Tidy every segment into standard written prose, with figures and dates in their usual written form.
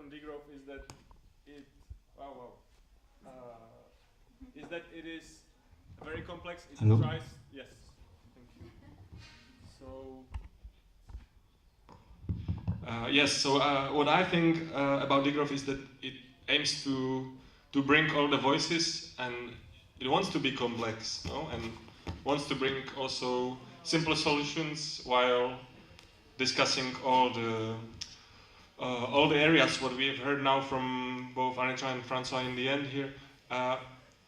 on degrowth is that it, is that it is very complex. It Hello? tries, yes, thank you. So, yes, so what I think about degrowth is that it aims to bring all the voices, and it wants to be complex, no? And wants to bring also simple solutions while discussing all the areas what we have heard now from both Anitra and Francois in the end here.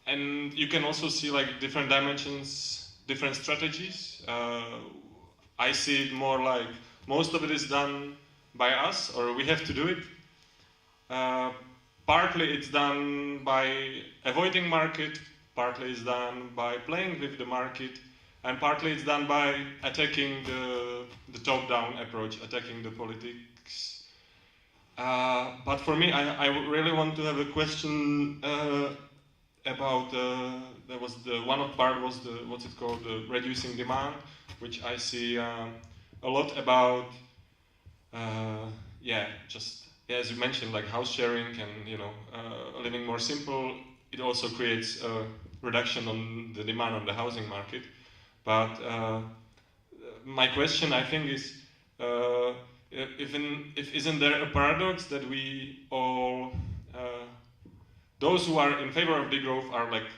And you can also see like different dimensions, different strategies. I see it more like most of it is done by us, or we have to do it. Partly it's done by avoiding market, partly it's done by playing with the market, and partly it's done by attacking the top-down approach, attacking the politics. But for me, I really want to have a question about there was the one of part was the what's it called, the reducing demand, which I see a lot about. Yeah, just as you mentioned, like house sharing and living more simple. It also creates a reduction on the demand on the housing market. But my question, I think, is if isn't there a paradox that we all those who are in favor of degrowth are like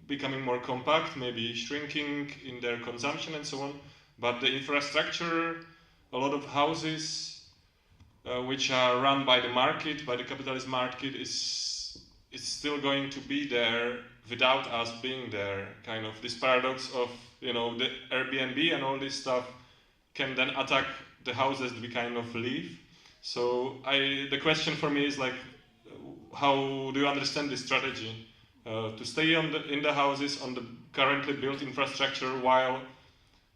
becoming more compact, maybe shrinking in their consumption and so on, but the infrastructure, a lot of houses which are run by the market, by the capitalist market, is still going to be there without us being there. Kind of this paradox of the Airbnb and all this stuff can then attack the houses we kind of leave. So the question for me is like, how do you understand this strategy to stay in the houses on the currently built infrastructure while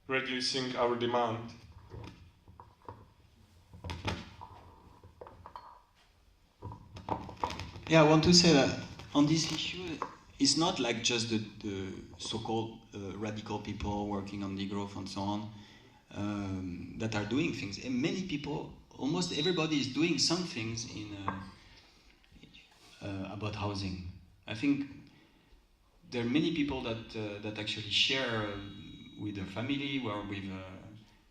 reducing our demand? Yeah, I want to say that on this issue, it's not like just the so-called radical people working on degrowth and so on that are doing things. And many people, almost everybody is doing some things about housing. I think there are many people that actually share with their family or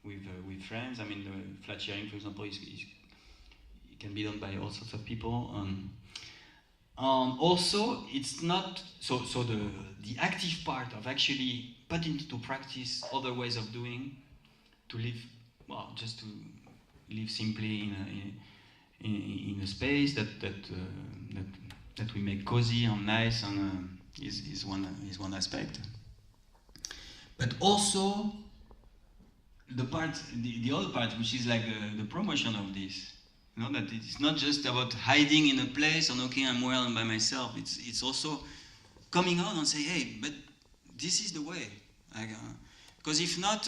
with friends. I mean, the flat sharing, for example, it can be done by all sorts of people. Also, it's not so the active part of actually putting into practice other ways of doing, to live, well, just to live simply in a space that we make cozy and nice, and is one aspect. But also the other part, which is like the promotion of this. That it's not just about hiding in a place and okay, I'm well and by myself. It's also coming out and say, hey, but this is the way. Because if not,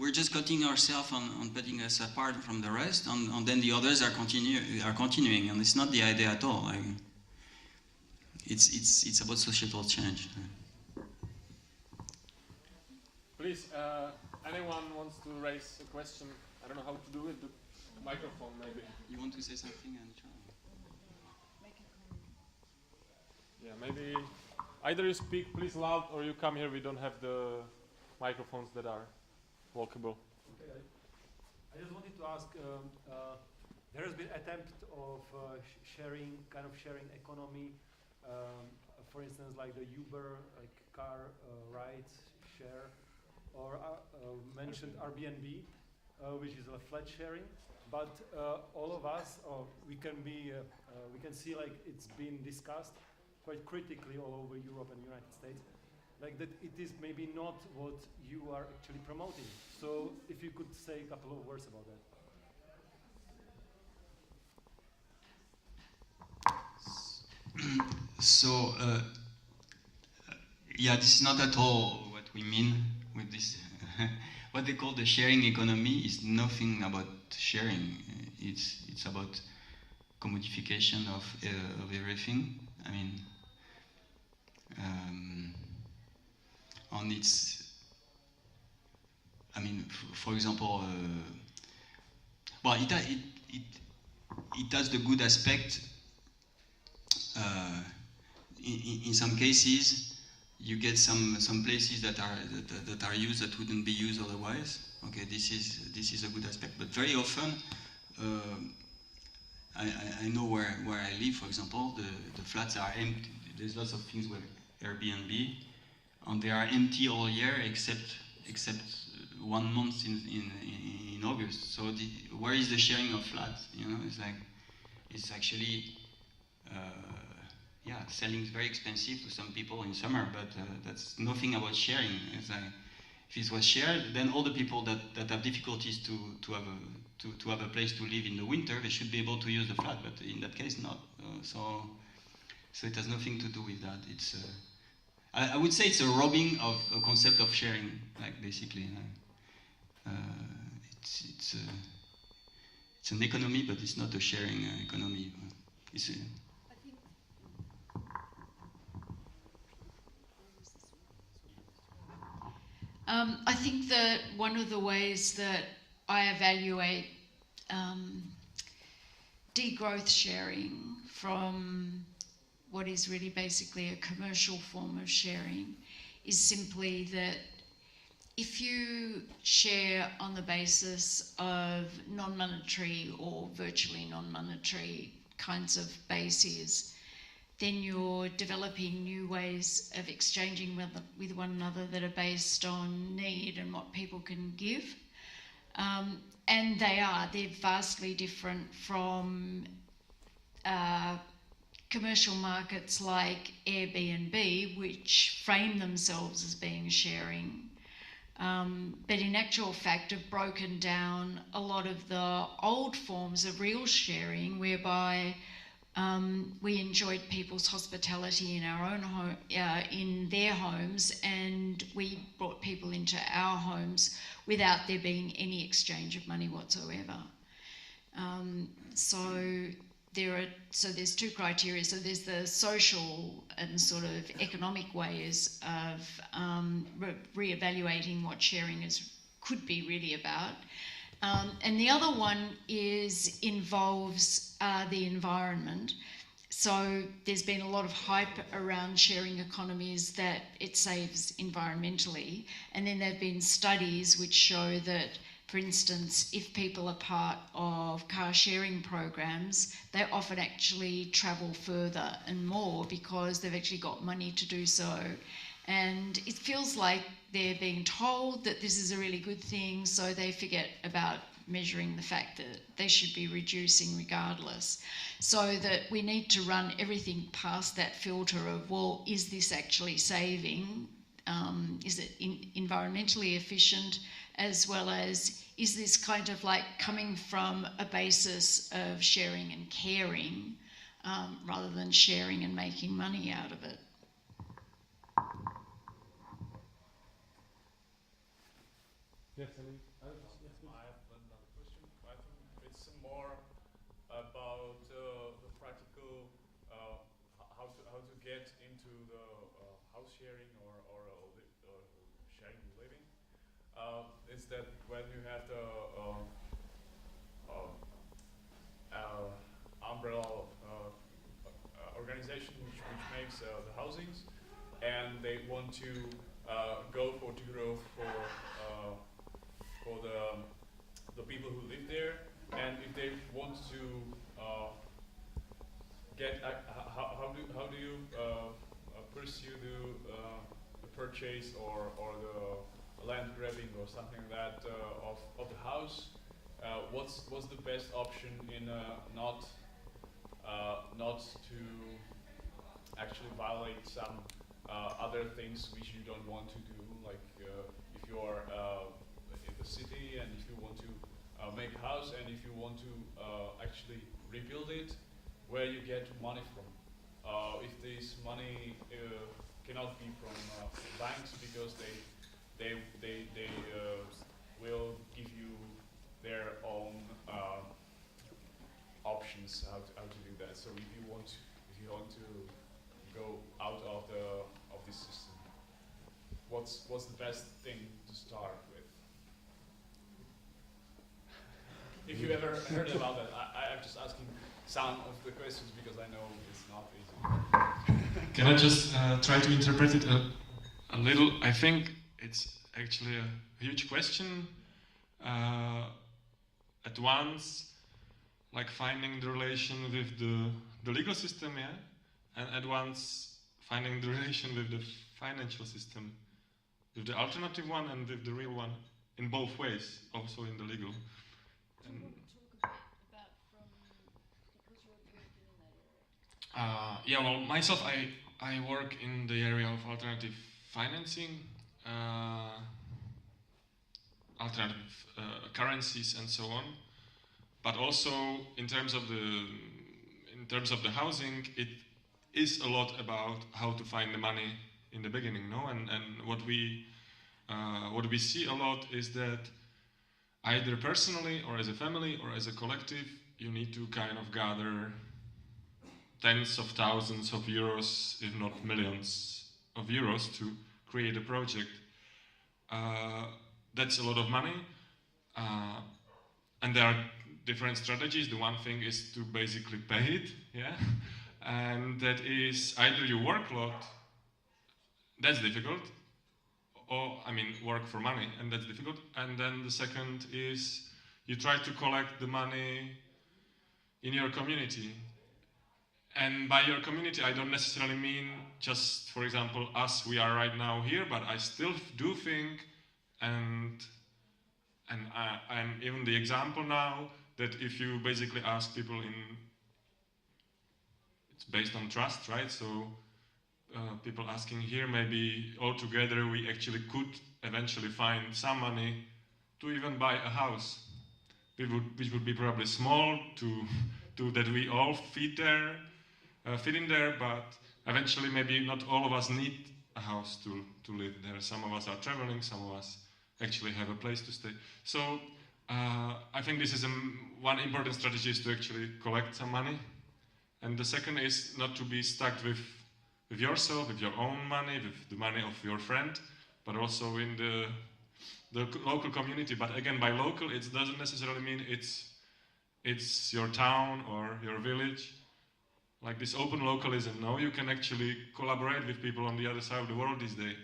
we're just cutting ourselves on putting us apart from the rest, and then the others are continuing, and it's not the idea at all. It's about societal change. Please, anyone wants to raise a question? I don't know how to do it. Microphone, maybe. You want to say something, Anitra? Yeah, maybe either you speak please loud or you come here. We don't have the microphones that are walkable. Okay, I just wanted to ask, there has been attempt of sharing economy, for instance, like the Uber, like car rides share, or mentioned Airbnb, which is a flat sharing. But all of us, we can see like it's been discussed quite critically all over Europe and the United States, like that it is maybe not what you are actually promoting. So if you could say a couple of words about that. So, yeah, this is not at all what we mean with this. What they call the sharing economy is nothing about sharing. It's about commodification of everything. I mean, for example, well, it has the good aspect. In some cases, you get some places that are used that wouldn't be used otherwise. Okay, this is a good aspect. But very often, I know where I live, for example, the flats are empty. There's lots of things with Airbnb, and they are empty all year except 1 month in August. So where is the sharing of flats? You know, it's actually selling is very expensive to some people in summer, but that's nothing about sharing. It's like, if it was shared, then all the people that have difficulties to have a place to live in the winter, they should be able to use the flat, but in that case, not. So it has nothing to do with that. It's I would say it's a robbing of a concept of sharing, like basically. It's an economy, but it's not a sharing economy. It's I think that one of the ways that I evaluate degrowth sharing from what is really basically a commercial form of sharing is simply that if you share on the basis of non-monetary or virtually non-monetary kinds of bases, then you're developing new ways of exchanging with one another that are based on need and what people can give. And they're vastly different from commercial markets like Airbnb, which frame themselves as being sharing. But in actual fact have broken down a lot of the old forms of real sharing, whereby we enjoyed people's hospitality in our own home, in their homes, and we brought people into our homes without there being any exchange of money whatsoever. So there's two criteria. So there's the social and sort of economic ways of re-evaluating what sharing could be really about. And the other one involves the environment. So there's been a lot of hype around sharing economies that it saves environmentally. And then there have been studies which show that, for instance, if people are part of car sharing programs, they often actually travel further and more because they've actually got money to do so. And it feels like they're being told that this is a really good thing, so they forget about measuring the fact that they should be reducing regardless. So that we need to run everything past that filter of, well, is this actually saving? Is it environmentally efficient? As well as, is this kind of like coming from a basis of sharing and caring rather than sharing and making money out of it? Yes, I mean, I have another question. I think it's more about the practical how to get into the house sharing or sharing living. Is that when you have the umbrella organization which makes the housings, and they want to go for degrowth for the people who live there, and if they want to get how do you pursue the purchase or the land grabbing or something like that of the house? What's the best option in not to actually violate some other things which you don't want to do, like if you are in the city and if you want to make a house and if you want to actually rebuild it, where you get money from? If this money cannot be from banks because they will give you their own options how to do that. So if you want to go out of this system, what's the best thing to start with? if you ever heard about that. I'm just asking some of the questions because I know it's not easy. Can I just try to interpret it a little? I think it's actually a huge question. At once, like finding the relation with the legal system, yeah, and at once finding the relation with the financial system, with the alternative one and with the real one, in both ways, also in the legal. And, yeah, well, myself, I work in the area of alternative financing, alternative currencies, and so on. But also in terms of the housing, it is a lot about how to find the money in the beginning, no? And what we see a lot is that either personally or as a family or as a collective, you need to kind of gather tens of thousands of euros, if not millions of euros, to create a project. That's a lot of money, and there are different strategies. The one thing is to basically pay it, yeah, and that is either you work a lot, that's difficult, or work for money, and that's difficult. And then the second is you try to collect the money in your community. And by your community, I don't necessarily mean just, for example, us, we are right now here, but I still do think, and I'm even the example now, that if you basically ask people it's based on trust, right? So people asking here, maybe all together we actually could eventually find some money to even buy a house, which would be probably small to that we all fit in there, but eventually maybe not all of us need a house to live there. Some of us are traveling, some of us actually have a place to stay. So I think this is one important strategy, is to actually collect some money. And the second is not to be stuck with yourself, with your own money, with the money of your friend, but also in the local community. But again, by local, it doesn't necessarily mean it's your town or your village. Like this open localism, no, you can actually collaborate with people on the other side of the world these days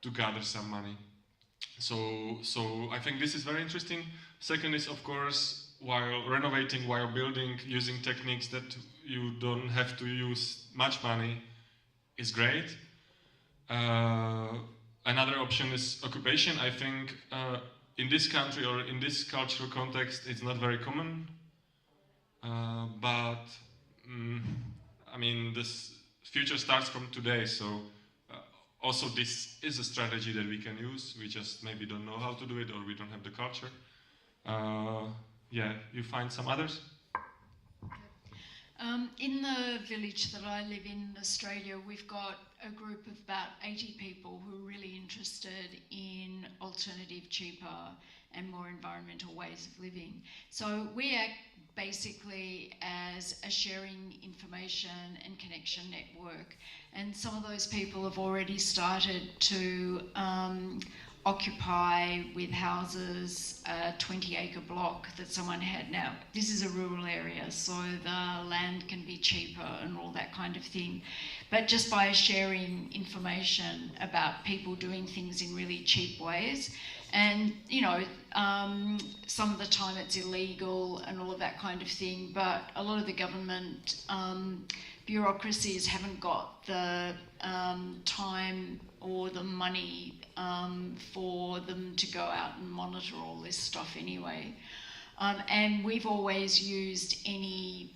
to gather some money. So I think this is very interesting. Second is, of course, while renovating, while building, using techniques that you don't have to use much money is great. Another option is occupation. I think in this country or in this cultural context, it's not very common. But this future starts from today. So also this is a strategy that we can use. We just maybe don't know how to do it, or we don't have the culture. Yeah, you find some others? In the village that I live in Australia, we've got a group of about 80 people who are really interested in alternative, cheaper and more environmental ways of living. So we act basically as a sharing information and connection network. And some of those people have already started to occupy with houses a 20-acre block that someone had. Now, this is a rural area, so the land can be cheaper and all that kind of thing. But just by sharing information about people doing things in really cheap ways, and some of the time it's illegal and all of that kind of thing, but a lot of the government bureaucracies haven't got the time or the money for them to go out and monitor all this stuff anyway. And we've always used any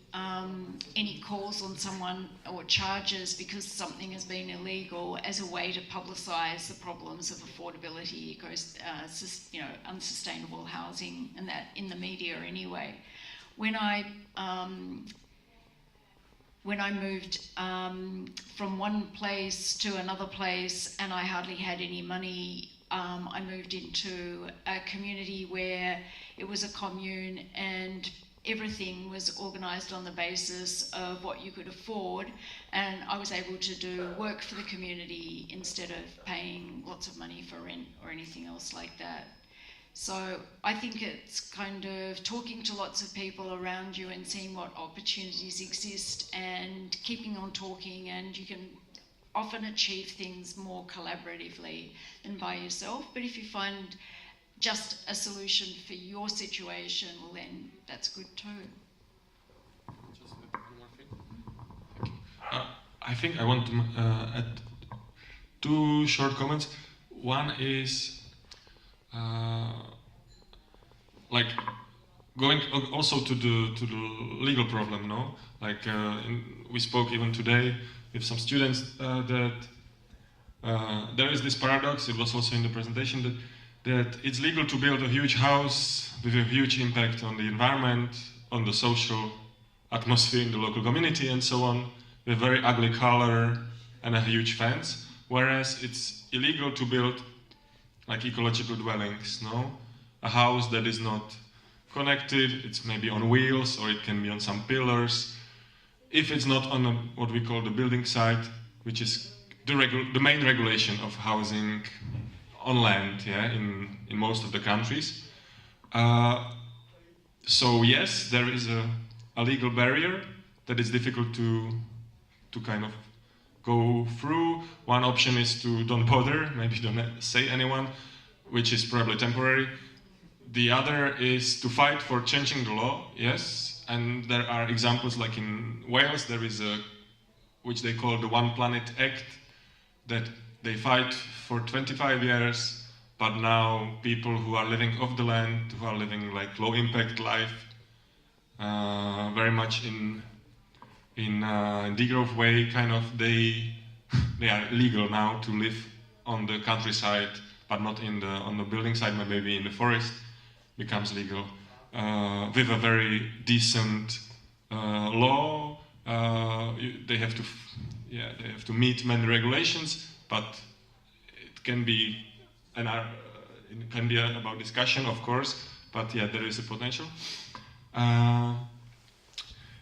calls on someone or charges because something has been illegal as a way to publicise the problems of affordability, unsustainable housing, and that in the media anyway. When I moved from one place to another place and I hardly had any money, I moved into a community where it was a commune and everything was organised on the basis of what you could afford, and I was able to do work for the community instead of paying lots of money for rent or anything else like that. So I think it's kind of talking to lots of people around you and seeing what opportunities exist and keeping on talking, and you can often achieve things more collaboratively than by yourself. But if you find just a solution for your situation, well then that's good too. Just one more thing. Thank you. I think I want to add two short comments. One is like going also to the legal problem, no? Like we spoke even today with some students that there is this paradox. It was also in the presentation that it's legal to build a huge house with a huge impact on the environment, on the social atmosphere in the local community, and so on, with very ugly color and a huge fence. Whereas it's illegal to build like ecological dwellings, no? A house that is not connected, it's maybe on wheels, or it can be on some pillars. If it's not on what we call the building site, which is the main regulation of housing on land, yeah, in most of the countries. So yes, there is a legal barrier that is difficult to kind of go through. One option is to don't bother, maybe don't say anyone, which is probably temporary. The other is to fight for changing the law, yes, and there are examples like in Wales, there is which they call the One Planet Act, that they fight for 25 years, but now people who are living off the land, who are living like low impact life, very much in degrowth way, kind of they are legal now to live on the countryside, but not on the building side, but maybe in the forest, becomes legal with a very decent law. They have to meet many regulations, but it can be it can be about discussion, of course. But yeah, there is a potential.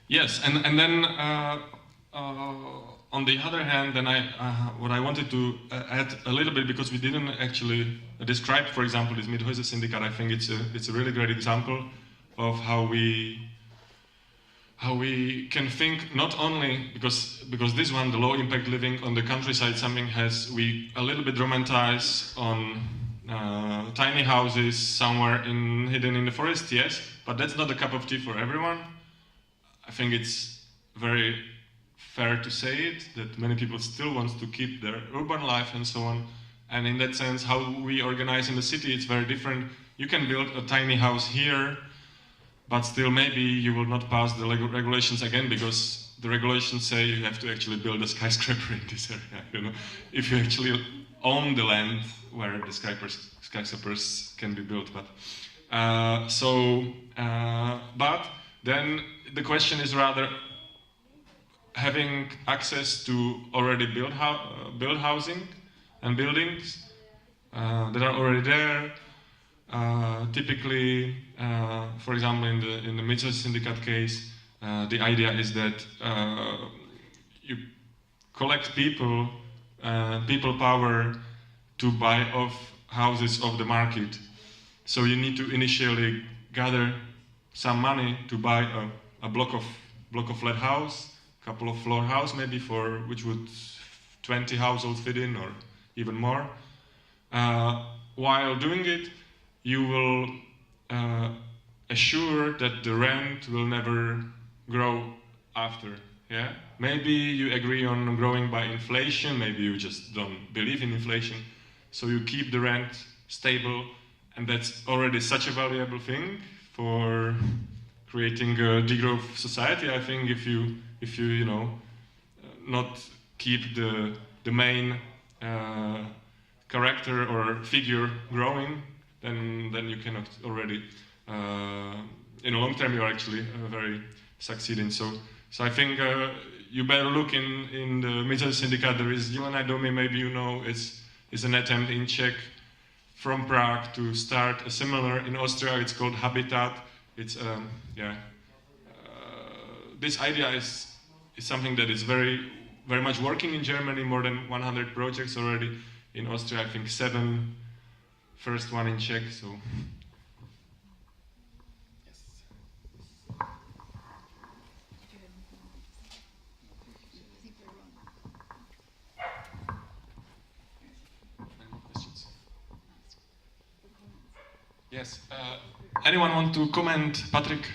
Yes, and then on the other hand, then what I wanted to add a little bit, because we didn't actually describe, for example, this Mithäuser Syndicat. I think it's a really great example of how we can think not only because this one, the low impact living on the countryside, something we a little bit romanticize on tiny houses somewhere hidden in the forest, yes, but that's not a cup of tea for everyone. I think it's very fair to say it, that many people still want to keep their urban life and so on. And in that sense, how we organize in the city, it's very different. You can build a tiny house here, but still maybe you will not pass the regulations again, because the regulations say you have to actually build a skyscraper in this area. You know, if you actually own the land where the skyscrapers can be built. But but then the question is rather having access to already built housing and buildings that are already there. Typically, for example, in the Mithäuser Syndicat case, the idea is that you collect people power to buy off houses off the market. So you need to initially gather some money to buy a block of flat house, couple of floor house maybe, for which would 20 households fit in, or even more. While doing it, you will assure that the rent will never grow after. Yeah, maybe you agree on growing by inflation, maybe you just don't believe in inflation, so you keep the rent stable, and that's already such a valuable thing for creating a degrowth society. I think if you not keep the main character or figure growing, then you cannot already in a long term you're actually very succeeding. So I think you better look in the Mithäuser Syndicat. There is Jelena Domy, maybe you know, is an attempt in Czech from Prague to start a similar in Austria. It's called Habitat. It's this idea is something that is very much working in Germany. More than 100 projects already. In Austria, I think 7. First one in Czech. So Yes. Anyone want to comment, Patrick?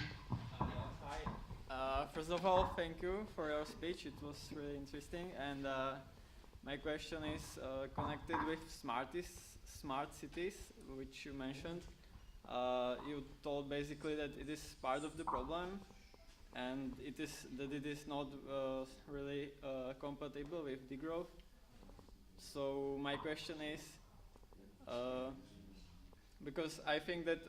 Hi. First of all, thank you for your speech. It was really interesting. And my question is connected with smart cities, which you mentioned. You told basically that it is part of the problem, and it is not really compatible with degrowth. So my question is, because I think that